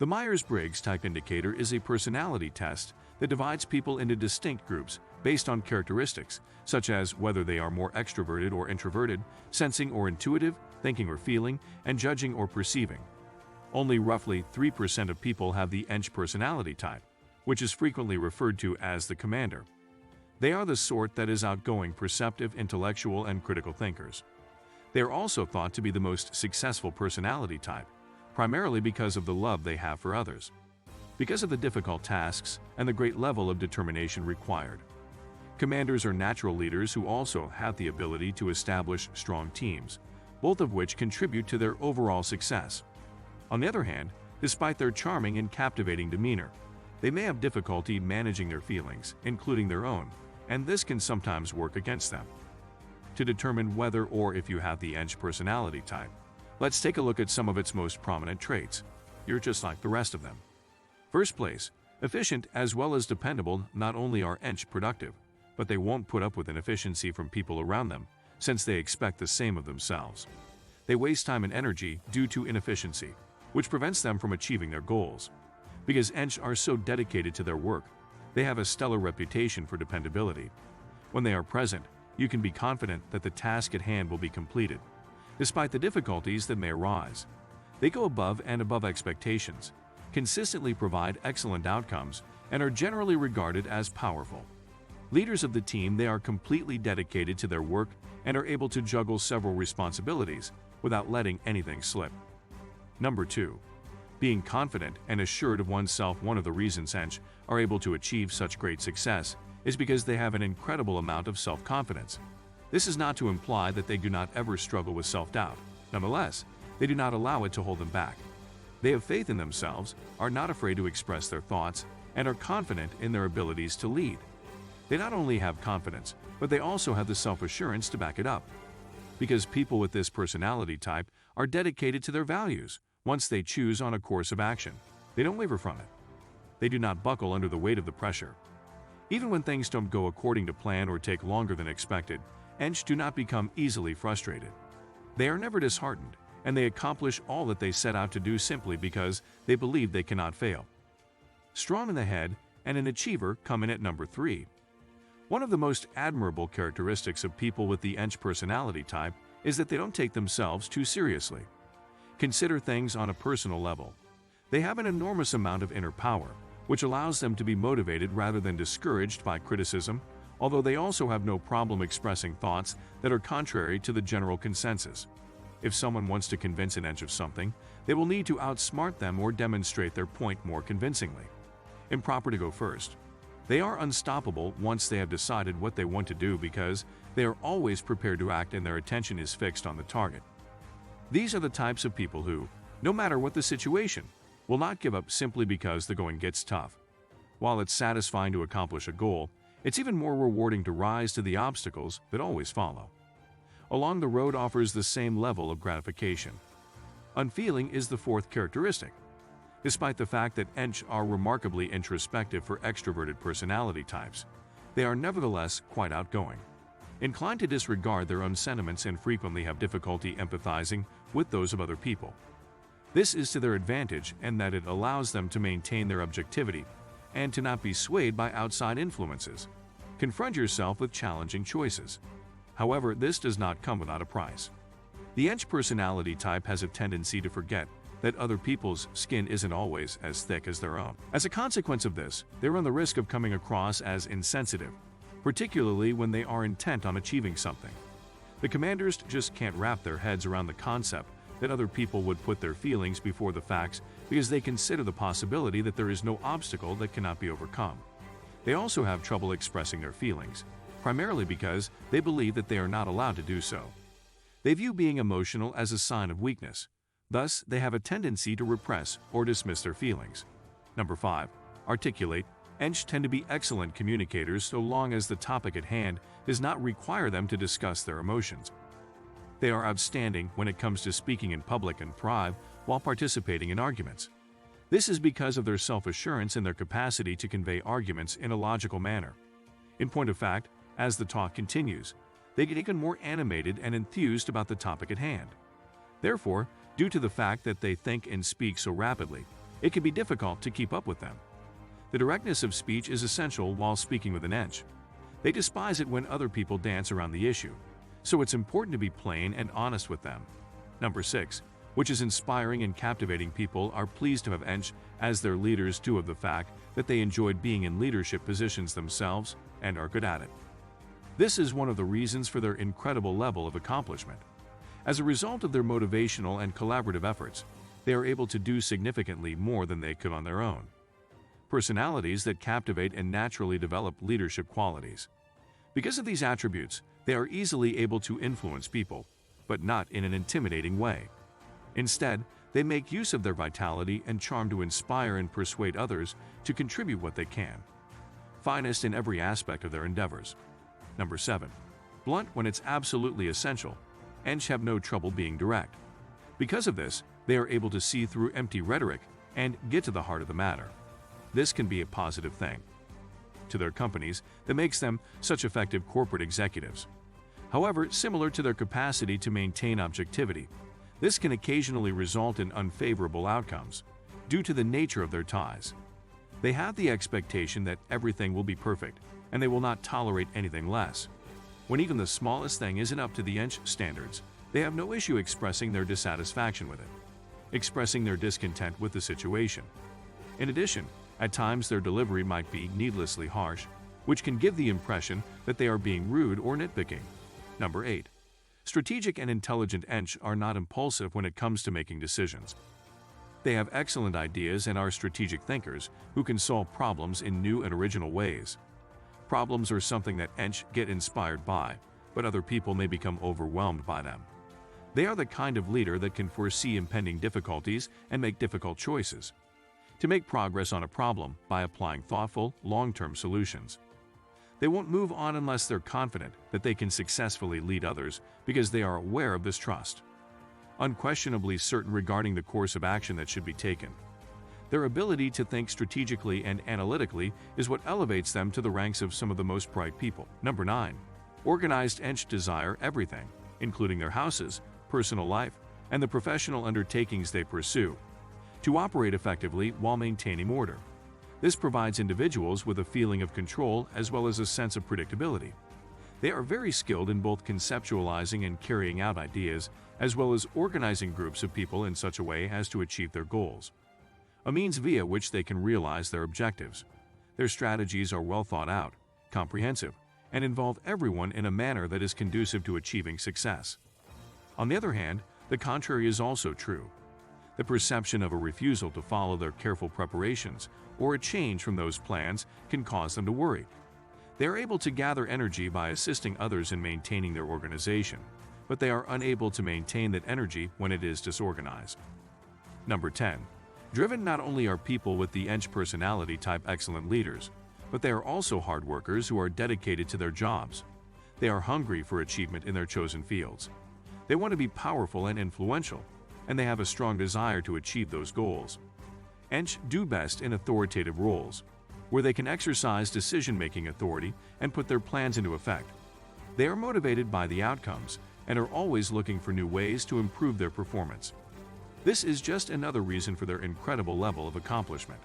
The Myers Briggs Type Indicator is a personality test that divides people into distinct groups based on characteristics, such as whether they are more extroverted or introverted, sensing or intuitive, thinking or feeling, and judging or perceiving. Only roughly 3% of people have the ENTJ personality type, which is frequently referred to as the commander. They are the sort that is outgoing, perceptive, intellectual, and critical thinkers. They are also thought to be the most successful personality type, primarily because of the love they have for others, because of the difficult tasks and the great level of determination required. Commanders are natural leaders who also have the ability to establish strong teams, both of which contribute to their overall success. On the other hand, despite their charming and captivating demeanor, they may have difficulty managing their feelings, including their own, and this can sometimes work against them. To determine whether or if you have the ENTJ personality type, let's take a look at some of its most prominent traits. You're just like the rest of them. First place, efficient as well as dependable. Not only are ENTJ productive, but they won't put up with inefficiency from people around them, since they expect the same of themselves. They waste time and energy due to inefficiency, which prevents them from achieving their goals. Because ENTJ are so dedicated to their work, they have a stellar reputation for dependability. When they are present, you can be confident that the task at hand will be completed, despite the difficulties that may arise. They go above and above expectations, consistently provide excellent outcomes, and are generally regarded as powerful. Leaders of the team, they are completely dedicated to their work and are able to juggle several responsibilities without letting anything slip. Number 2. Being confident and assured of oneself. One of the reasons ENTJ are able to achieve such great success is because they have an incredible amount of self-confidence. This is not to imply that they do not ever struggle with self-doubt. Nonetheless, they do not allow it to hold them back. They have faith in themselves, are not afraid to express their thoughts, and are confident in their abilities to lead. They not only have confidence, but they also have the self-assurance to back it up. Because people with this personality type are dedicated to their values. Once they choose on a course of action, they don't waver from it. They do not buckle under the weight of the pressure. Even when things don't go according to plan or take longer than expected, ENTJ do not become easily frustrated. They are never disheartened, and they accomplish all that they set out to do simply because they believe they cannot fail. Strong in the head and an achiever come in at number 3. One of the most admirable characteristics of people with the ENTJ personality type is that they don't take themselves too seriously. Consider things on a personal level. They have an enormous amount of inner power, which allows them to be motivated rather than discouraged by criticism, although they also have no problem expressing thoughts that are contrary to the general consensus. If someone wants to convince an ENTJ of something, they will need to outsmart them or demonstrate their point more convincingly. Improper to go first. They are unstoppable once they have decided what they want to do because they are always prepared to act and their attention is fixed on the target. These are the types of people who, no matter what the situation, will not give up simply because the going gets tough. While it's satisfying to accomplish a goal, it's even more rewarding to rise to the obstacles that always follow. Along the road offers the same level of gratification. Unfeeling is the 4th characteristic. Despite the fact that ENTJ are remarkably introspective for extroverted personality types, they are nevertheless quite outgoing, inclined to disregard their own sentiments and frequently have difficulty empathizing with those of other people. This is to their advantage in that it allows them to maintain their objectivity and to not be swayed by outside influences. Confront yourself with challenging choices. However, this does not come without a price. The ENTJ personality type has a tendency to forget that other people's skin isn't always as thick as their own. As a consequence of this, they run the risk of coming across as insensitive, particularly when they are intent on achieving something. The commanders just can't wrap their heads around the concept that other people would put their feelings before the facts because they consider the possibility that there is no obstacle that cannot be overcome. They also have trouble expressing their feelings, primarily because they believe that they are not allowed to do so. They view being emotional as a sign of weakness. Thus, they have a tendency to repress or dismiss their feelings. Number 5. Articulate. ENTJ tend to be excellent communicators so long as the topic at hand does not require them to discuss their emotions. They are outstanding when it comes to speaking in public and private while participating in arguments. This is because of their self-assurance and their capacity to convey arguments in a logical manner. In point of fact, as the talk continues, they get even more animated and enthused about the topic at hand. Therefore, due to the fact that they think and speak so rapidly, It can be difficult to keep up with them. The directness of speech is essential while speaking with an ENTJ. They despise it when other people dance around the issue, so it's important to be plain and honest with them. Number 6, which is inspiring and captivating. People are pleased to have ENTJ as their leaders due to the fact that they enjoyed being in leadership positions themselves and are good at it. This is one of the reasons for their incredible level of accomplishment. As a result of their motivational and collaborative efforts, they are able to do significantly more than they could on their own. Personalities that captivate and naturally develop leadership qualities. Because of these attributes, they are easily able to influence people, but not in an intimidating way. Instead, they make use of their vitality and charm to inspire and persuade others to contribute what they can. Finest in every aspect of their endeavors. Number 7. Blunt when it's absolutely essential. ENTJ have no trouble being direct. Because of this, they are able to see through empty rhetoric and get to the heart of the matter. This can be a positive thing to their companies that makes them such effective corporate executives. However, similar to their capacity to maintain objectivity, this can occasionally result in unfavorable outcomes due to the nature of their ties. They have the expectation that everything will be perfect, and they will not tolerate anything less. When even the smallest thing isn't up to the ENTJ standards, they have no issue expressing their dissatisfaction with it, expressing their discontent with the situation. In addition, at times their delivery might be needlessly harsh, which can give the impression that they are being rude or nitpicking. Number 8. Strategic and intelligent ENTJ are not impulsive when it comes to making decisions. They have excellent ideas and are strategic thinkers who can solve problems in new and original ways. Problems are something that ENTJ get inspired by, but other people may become overwhelmed by them. They are the kind of leader that can foresee impending difficulties and make difficult choices to make progress on a problem by applying thoughtful, long-term solutions. They won't move on unless they're confident that they can successfully lead others because they are aware of this trust. Unquestionably certain regarding the course of action that should be taken. Their ability to think strategically and analytically is what elevates them to the ranks of some of the most bright people. Number 9. Organized ENTJ desire everything, including their houses, personal life, and the professional undertakings they pursue, to operate effectively while maintaining order. This provides individuals with a feeling of control as well as a sense of predictability. They are very skilled in both conceptualizing and carrying out ideas, as well as organizing groups of people in such a way as to achieve their goals, a means via which they can realize their objectives. Their strategies are well thought out, comprehensive, and involve everyone in a manner that is conducive to achieving success. On the other hand, the contrary is also true. The perception of a refusal to follow their careful preparations or a change from those plans can cause them to worry. They are able to gather energy by assisting others in maintaining their organization, but they are unable to maintain that energy when it is disorganized. Number 10. Driven. Not only are people with the ENTJ personality type excellent leaders, but they are also hard workers who are dedicated to their jobs. They are hungry for achievement in their chosen fields. They want to be powerful and influential, and they have a strong desire to achieve those goals. ENTJ do best in authoritative roles, where they can exercise decision-making authority and put their plans into effect. They are motivated by the outcomes and are always looking for new ways to improve their performance. This is just another reason for their incredible level of accomplishment.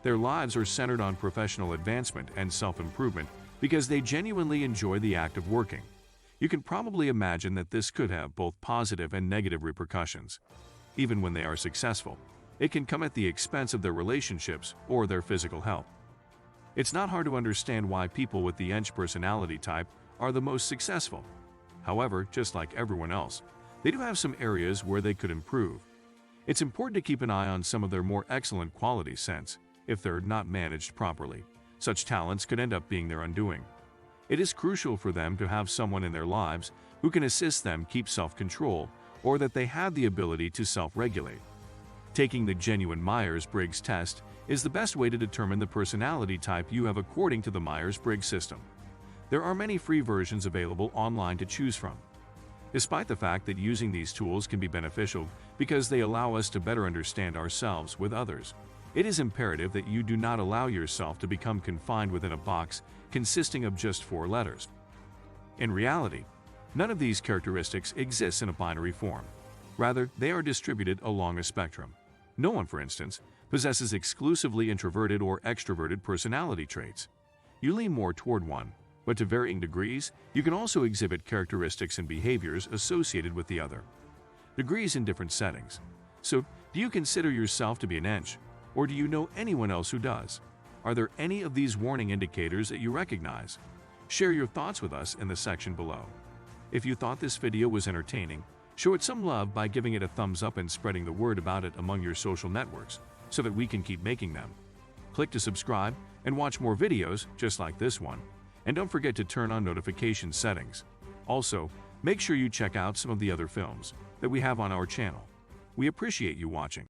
Their lives are centered on professional advancement and self-improvement because they genuinely enjoy the act of working. You can probably imagine that this could have both positive and negative repercussions. Even when they are successful, it can come at the expense of their relationships or their physical health. It's not hard to understand why people with the ENTJ personality type are the most successful. However, just like everyone else, they do have some areas where they could improve. It's important to keep an eye on some of their more excellent qualities since, if they're not managed properly, such talents could end up being their undoing. It is crucial for them to have someone in their lives who can assist them keep self-control or that they have the ability to self-regulate. Taking the genuine Myers Briggs test is the best way to determine the personality type you have according to the Myers Briggs system. There are many free versions available online to choose from. Despite the fact that using these tools can be beneficial because they allow us to better understand ourselves with others, it is imperative that you do not allow yourself to become confined within a box consisting of just 4 letters. In reality, none of these characteristics exists in a binary form. Rather, they are distributed along a spectrum. No one, for instance, possesses exclusively introverted or extroverted personality traits. You lean more toward one, but to varying degrees, you can also exhibit characteristics and behaviors associated with the other. Degrees in different settings. So, do you consider yourself to be an ENTJ, or do you know anyone else who does? Are there any of these warning indicators that you recognize? Share your thoughts with us in the section below. If you thought this video was entertaining, show it some love by giving it a thumbs up and spreading the word about it among your social networks so that we can keep making them. Click to subscribe and watch more videos just like this one. And don't forget to turn on notification settings. Also, make sure you check out some of the other films that we have on our channel. We appreciate you watching.